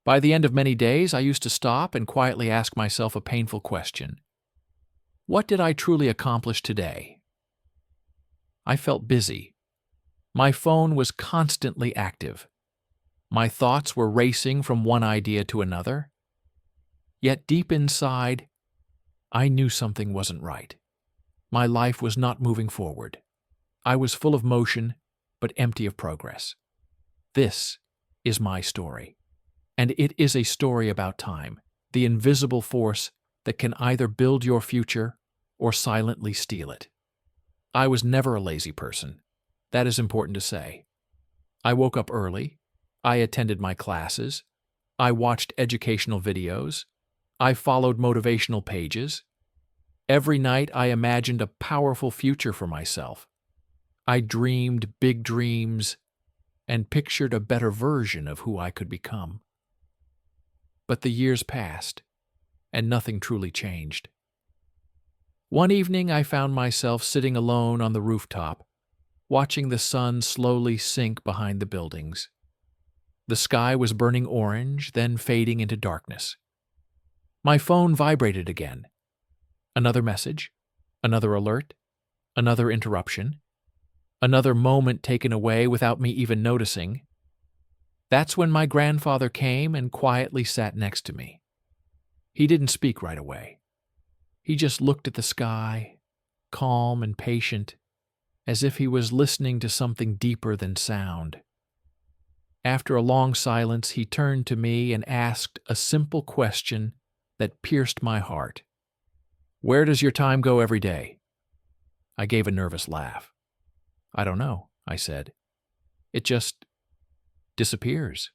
By the end of many days, I used to stop and quietly ask myself a painful question. What did I truly accomplish today? I felt busy. My phone was constantly active. My thoughts were racing from one idea to another. Yet deep inside, I knew something wasn't right. My life was not moving forward. I was full of motion, but empty of progress. This is my story. And it is a story about time, the invisible force that can either build your future or silently steal it. I was never a lazy person. That is important to say. I woke up early. I attended my classes. I watched educational videos. I followed motivational pages. Every night I imagined a powerful future for myself. I dreamed big dreams and pictured a better version of who I could become. But the years passed, and nothing truly changed. One evening I found myself sitting alone on the rooftop, watching the sun slowly sink behind the buildings. The sky was burning orange, then fading into darkness. My phone vibrated again. Another message, another alert, another interruption, another moment taken away without me even noticing. That's when my grandfather came and quietly sat next to me. He didn't speak right away. He just looked at the sky, calm and patient, as if he was listening to something deeper than sound. After a long silence, he turned to me and asked a simple question that pierced my heart. "Where does your time go every day?" I gave a nervous laugh. "I don't know," I said. "It just disappears."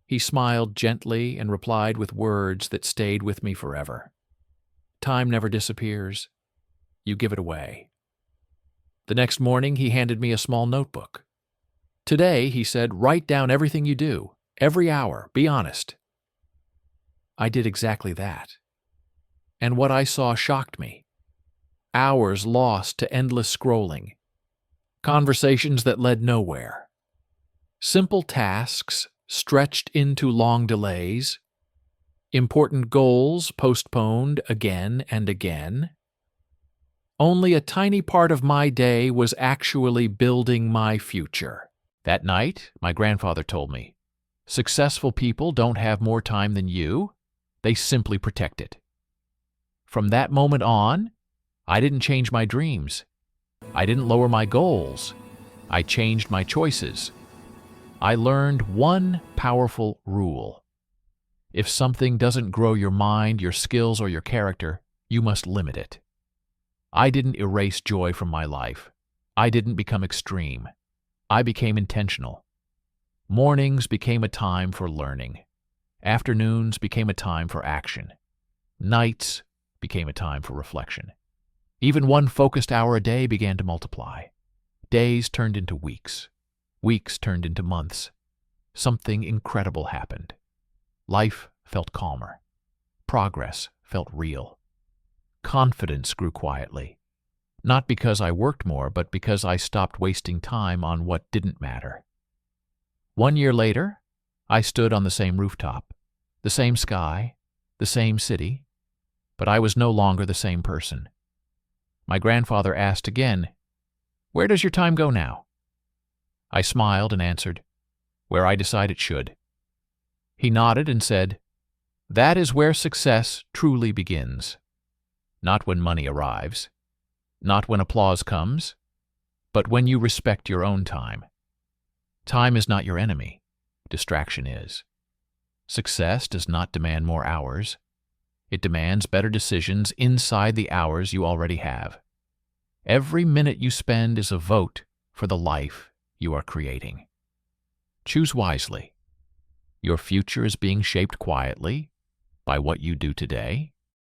He smiled gently and replied with words that stayed with me forever. "Time never disappears. You give it away." The next morning, he handed me a small notebook. "Today," he said, "write down everything you do, every hour, be honest." I did exactly that. And what I saw shocked me. Hours lost to endless scrolling. Conversations that led nowhere. Simple tasks stretched into long delays. Important goals postponed again and again. Only a tiny part of my day was actually building my future. That night, my grandfather told me, "Successful people don't have more time than you. They simply protect it." From that moment on, I didn't change my dreams. I didn't lower my goals. I changed my choices. I learned one powerful rule. If something doesn't grow your mind, your skills, or your character, you must limit it. I didn't erase joy from my life. I didn't become extreme. I became intentional. Mornings became a time for learning. Afternoons became a time for action. Nights became a time for reflection. Even one focused hour a day began to multiply. Days turned into weeks. Weeks turned into months. Something incredible happened. Life felt calmer. Progress felt real. Confidence grew quietly. Not because I worked more, but because I stopped wasting time on what didn't matter. 1 year later, I stood on the same rooftop, the same sky, the same city, but I was no longer the same person. My grandfather asked again, "Where does your time go now?" I smiled and answered, "Where I decide it should." He nodded and said, "That is where success truly begins. Not when money arrives, not when applause comes, but when you respect your own time. Time is not your enemy. Distraction is. Success does not demand more hours. It demands better decisions inside the hours you already have. Every minute you spend is a vote for the life you are creating. Choose wisely. Your future is being shaped quietly by what you do today.